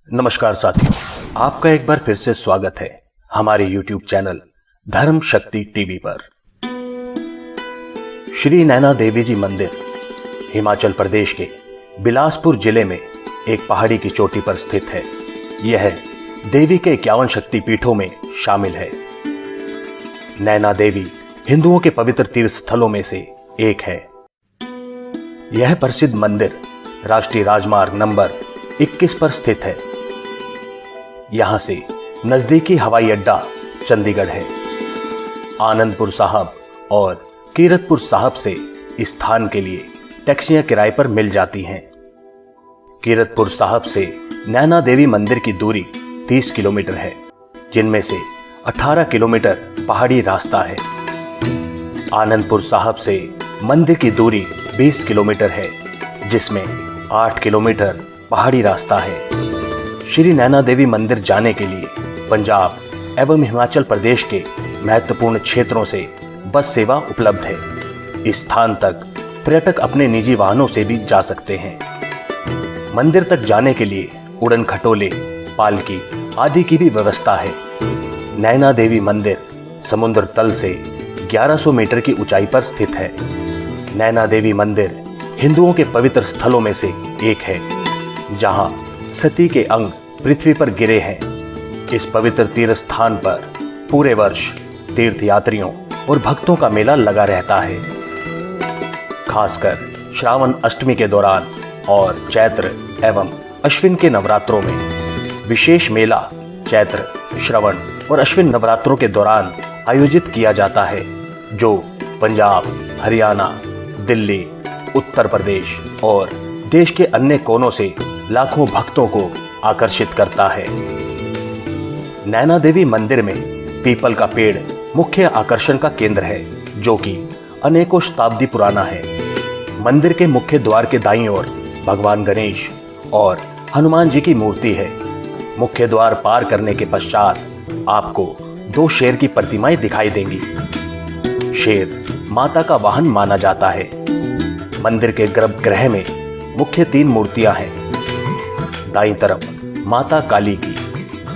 नमस्कार साथियों, आपका एक बार फिर से स्वागत है हमारे YouTube चैनल धर्म शक्ति टीवी पर। श्री नैना देवी जी मंदिर हिमाचल प्रदेश के बिलासपुर जिले में एक पहाड़ी की चोटी पर स्थित है। यह देवी के 51 शक्ति पीठों में शामिल है। नैना देवी हिंदुओं के पवित्र तीर्थ स्थलों में से एक है। यह प्रसिद्ध मंदिर राष्ट्रीय राजमार्ग नंबर 21 पर स्थित है। यहां से नजदीकी हवाई अड्डा चंडीगढ़ है। आनंदपुर साहब और कीरतपुर साहब से इस स्थान के लिए टैक्सियां किराए पर मिल जाती हैं। कीरतपुर साहब से नैना देवी मंदिर की दूरी 30 किलोमीटर है, जिनमें से 18 किलोमीटर पहाड़ी रास्ता है। आनंदपुर साहब से मंदिर की दूरी 20 किलोमीटर है, जिसमें 8 किलोमीटर पहाड़ी रास्ता है। श्री नैना देवी मंदिर जाने के लिए पंजाब एवं हिमाचल प्रदेश के महत्वपूर्ण क्षेत्रों से बस सेवा उपलब्ध है। इस स्थान तक पर्यटक अपने निजी वाहनों से भी जा सकते हैं। मंदिर तक जाने के लिए उड़न खटोले, पालकी आदि की भी व्यवस्था है। नैना देवी मंदिर समुद्र तल से 1100 मीटर की ऊंचाई पर स्थित है। नैना देवी मंदिर हिंदुओं के पवित्र स्थलों में से एक है, जहां सती के अंग पृथ्वी पर गिरे हैं। इस पवित्र तीर्थ स्थान पर पूरे वर्ष तीर्थ यात्रियों और भक्तों का मेला लगा रहता है। खासकर श्रावण अष्टमी के दौरान और चैत्र एवं अश्विन के नवरात्रों में विशेष मेला चैत्र, श्रवण और अश्विन नवरात्रों के दौरान आयोजित किया जाता है, जो पंजाब, हरियाणा, दिल्ली, उत्तर प्रदेश और देश के अन्य कोनों से लाखों भक्तों को आकर्षित करता है। नैना देवी मंदिर में पीपल का पेड़ मुख्य आकर्षण का केंद्र है, जो कि अनेकों शताब्दी पुराना है। मंदिर के मुख्य द्वार के दाईं ओर भगवान गणेश और हनुमान जी की मूर्ति है। मुख्य द्वार पार करने के पश्चात आपको 2 शेर की प्रतिमाएं दिखाई देंगी। शेर माता का वाहन माना जाता है। मंदिर के गर्भगृह में मुख्य 3 मूर्तियां हैं। दाईं तरफ माता काली की,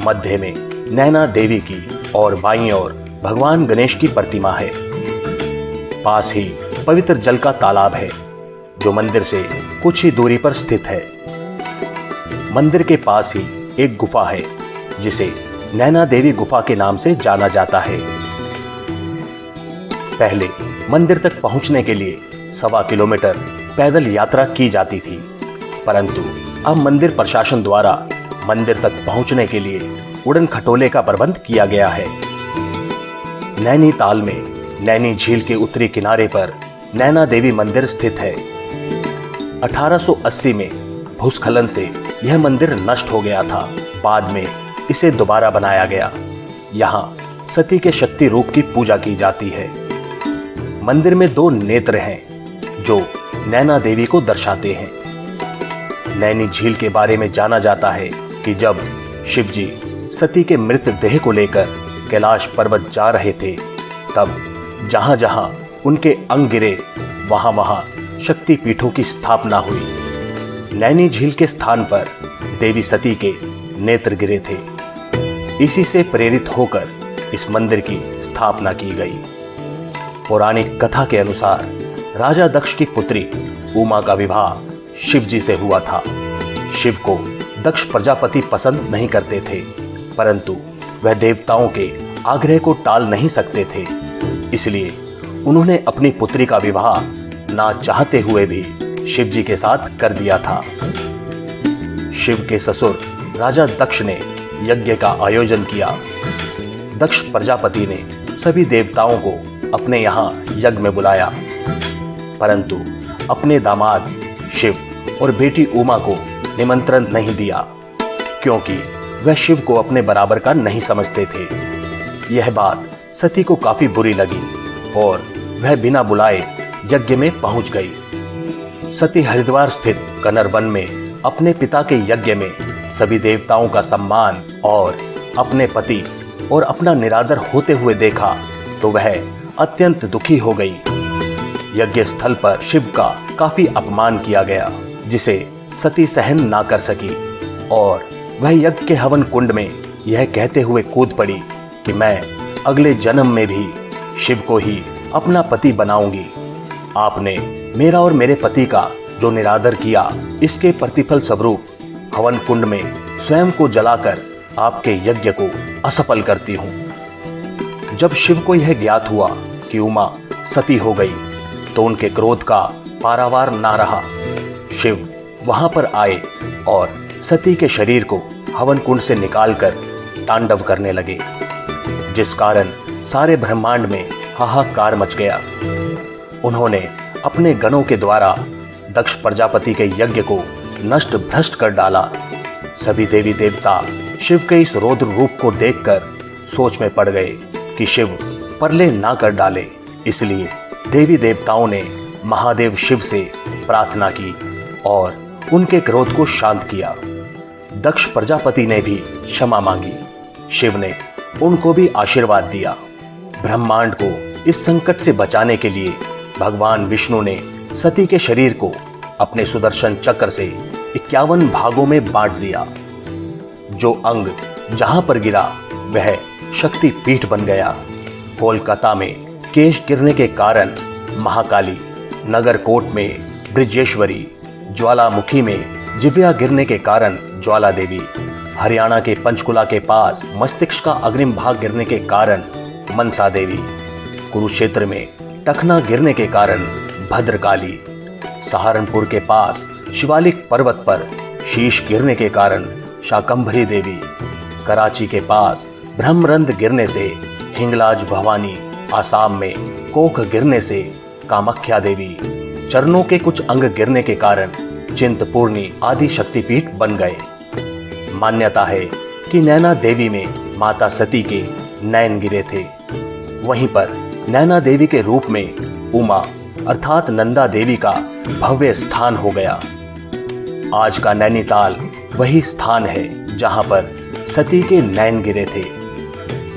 मध्य में नैना देवी की और बाईं ओर भगवान गणेश की प्रतिमा है। पास ही पवित्र जल का तालाब है, जो मंदिर से कुछ ही दूरी पर स्थित है। मंदिर के पास ही एक गुफा है, जिसे नैना देवी गुफा के नाम से जाना जाता है। पहले मंदिर तक पहुंचने के लिए 1.25 किलोमीटर पैदल यात्रा की जाती थी, परंतु अब मंदिर प्रशासन द्वारा मंदिर तक पहुंचने के लिए उड़न खटोले का प्रबंध किया गया है। नैनीताल में नैनी झील के उत्तरी किनारे पर नैना देवी मंदिर स्थित है। 1880 में भूस्खलन से यह मंदिर नष्ट हो गया था। बाद में इसे दोबारा बनाया गया। यहाँ सती के शक्ति रूप की पूजा की जाती है। मंदिर में 2 नेत्र हैं, जो नैना देवी को दर्शाते हैं। नैनी झील के बारे में जाना जाता है कि जब शिव जी सती के मृत देह को लेकर कैलाश पर्वत जा रहे थे, तब जहां जहां उनके अंग गिरे, वहां वहां शक्ति पीठों की स्थापना हुई। नैनी झील के स्थान पर देवी सती के नेत्र गिरे थे। इसी से प्रेरित होकर इस मंदिर की स्थापना की गई। पौराणिक कथा के अनुसार राजा दक्ष की पुत्री उमा का विवाह शिव जी से हुआ था। शिव को दक्ष प्रजापति पसंद नहीं करते थे, परंतु वह देवताओं के आग्रह को टाल नहीं सकते थे। इसलिए उन्होंने अपनी पुत्री का विवाह ना चाहते हुए भी शिव जी के साथ कर दिया था। शिव के ससुर राजा दक्ष ने यज्ञ का आयोजन किया। दक्ष प्रजापति ने सभी देवताओं को अपने यहाँ यज्ञ में बुलाया, परंतु अपने दामाद शिव और बेटी उमा को निमंत्रण नहीं दिया, क्योंकि वह शिव को अपने बराबर का नहीं समझते थे। यह बात सती को काफी बुरी लगी और वह बिना बुलाए यज्ञ में पहुंच गई। सती हरिद्वार स्थित कनर वन में अपने पिता के यज्ञ में सभी देवताओं का सम्मान और अपने पति और अपना निरादर होते हुए देखा तो वह अत्यंत दुखी हो गई। यज्ञ स्थल पर शिव का काफी अपमान किया गया, जिसे सती सहन ना कर सकी और वह यज्ञ के हवन कुंड में यह कहते हुए कूद पड़ी कि मैं अगले जन्म में भी शिव को ही अपना पति बनाऊंगी। आपने मेरा और मेरे पति का जो निरादर किया, इसके प्रतिफल स्वरूप हवन कुंड में स्वयं को जलाकर आपके यज्ञ को असफल करती हूं। जब शिव को यह ज्ञात हुआ कि उमा सती हो गई तो उनके क्रोध का पारावार ना रहा। शिव वहां पर आए और सती के शरीर को हवन कुंड से निकालकर तांडव करने लगे, जिस कारण सारे ब्रह्मांड में हाहाकार मच गया। उन्होंने अपने गणों के द्वारा दक्ष प्रजापति के यज्ञ को नष्ट भ्रष्ट कर डाला। सभी देवी देवता शिव के इस रौद्र रूप को देखकर सोच में पड़ गए कि शिव प्रलय ना कर डाले। इसलिए देवी देवताओं ने महादेव शिव से प्रार्थना की और उनके क्रोध को शांत किया। दक्ष प्रजापति ने भी क्षमा मांगी। शिव ने उनको भी आशीर्वाद दिया। ब्रह्मांड को इस संकट से बचाने के लिए भगवान विष्णु ने सती के शरीर को अपने सुदर्शन चक्र से 51 भागों में बांट दिया। जो अंग जहां पर गिरा वह शक्ति पीठ बन गया। कोलकाता में केश गिरने के कारण महाकाली, नगरकोट में ब्रिजेश्वरी, ज्वालामुखी में जिव्या गिरने के कारण ज्वाला देवी, हरियाणा के पंचकुला के पास मस्तिष्क का अग्रिम भाग गिरने के कारण मनसा देवी, कुरुक्षेत्र में टखना गिरने के कारण भद्रकाली, सहारनपुर के पास शिवालिक पर्वत पर शीश गिरने के कारण शाकंभरी देवी, कराची के पास ब्रह्मरंध गिरने से हिंगलाज भवानी, आसाम में कोख गिरने से कामाख्या देवी, चरणों के कुछ अंग गिरने के कारण चिंतपूर्णी आदि शक्तिपीठ बन गए। मान्यता है कि नैना देवी में माता सती के नयन गिरे थे। वहीं पर नैना देवी के रूप में उमा अर्थात नंदा देवी का भव्य स्थान हो गया। आज का नैनीताल वही स्थान है जहां पर सती के नयन गिरे थे।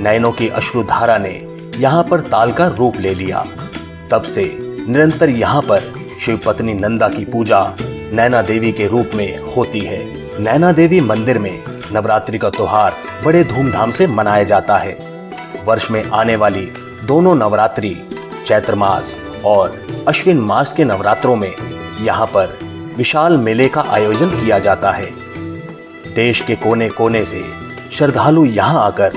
नयनों की अश्रुधारा ने यहाँ पर ताल का रूप ले लिया। तब से निरंतर यहाँ पर शिव पत्नी नंदा की पूजा नैना देवी के रूप में होती है। नैना देवी मंदिर में नवरात्रि का त्योहार बड़े धूमधाम से मनाया जाता है। वर्ष में आने वाली दोनों नवरात्रि, चैत्र मास और अश्विन मास के नवरात्रों में यहाँ पर विशाल मेले का आयोजन किया जाता है। देश के कोने कोने से श्रद्धालु यहाँ आकर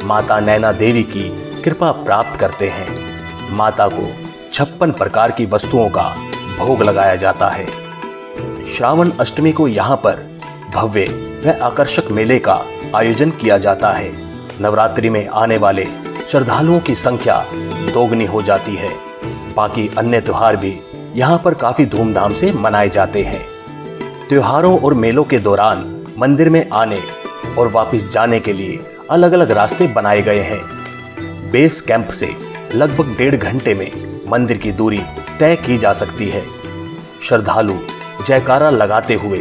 माता नैना देवी की कृपा प्राप्त करते हैं। माता को 56 प्रकार की वस्तुओं का भोग लगाया जाता है। श्रावण अष्टमी को यहाँ पर भव्य व आकर्षक मेले का आयोजन किया जाता है। नवरात्रि में आने वाले श्रद्धालुओं की संख्या दोगुनी हो जाती है। बाकी अन्य त्योहार भी यहाँ पर काफी धूमधाम से मनाए जाते हैं। त्योहारों और मेलों के दौरान मंदिर में आने और वापस जाने के लिए अलग अलग रास्ते बनाए गए हैं। बेस कैंप से लगभग 1.5 घंटे में मंदिर की दूरी तय की जा सकती है। श्रद्धालु जयकारा लगाते हुए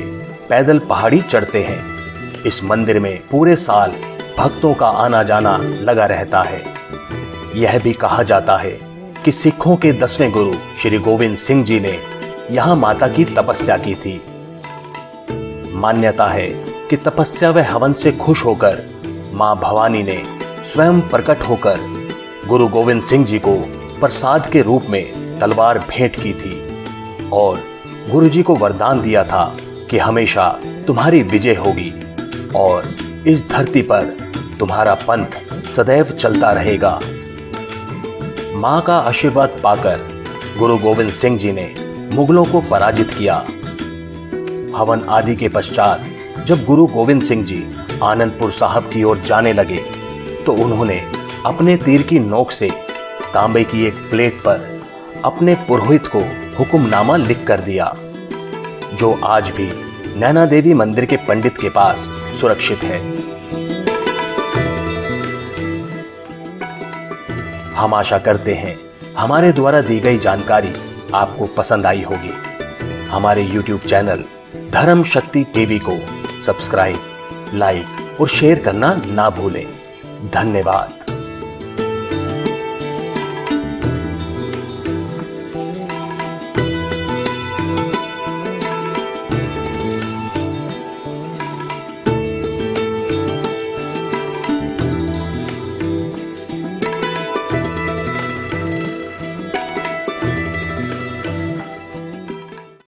पैदल पहाड़ी चढ़ते हैं। इस मंदिर में पूरे साल भक्तों का आना जाना लगा रहता है। यह भी कहा जाता है कि सिखों के 10वें गुरु श्री गोविंद सिंह जी ने यहाँ माता की तपस्या की थी। मान्यता है कि तपस्या व हवन से खुश होकर मां भवानी ने स्वयं प्रकट होकर गुरु गोविंद सिंह जी को प्रसाद के रूप में तलवार भेंट की थी और गुरु जी को वरदान दिया था कि हमेशा तुम्हारी विजय होगी और इस धरती पर तुम्हारा पंथ सदैव चलता रहेगा। मां का आशीर्वाद पाकर गुरु गोविंद सिंह जी ने मुगलों को पराजित किया। हवन आदि के पश्चात जब गुरु गोविंद सिंह जी आनंदपुर साहब की ओर जाने लगे तो उन्होंने अपने तीर की नोक से तांबे की एक प्लेट पर अपने पुरोहित को हुक्मनामा लिख कर दिया, जो आज भी नैना देवी मंदिर के पंडित के पास सुरक्षित है। हम आशा करते हैं हमारे द्वारा दी गई जानकारी आपको पसंद आई होगी। हमारे YouTube चैनल धर्म शक्ति टीवी को सब्सक्राइब, लाइक और शेयर करना ना भूलें। धन्यवाद।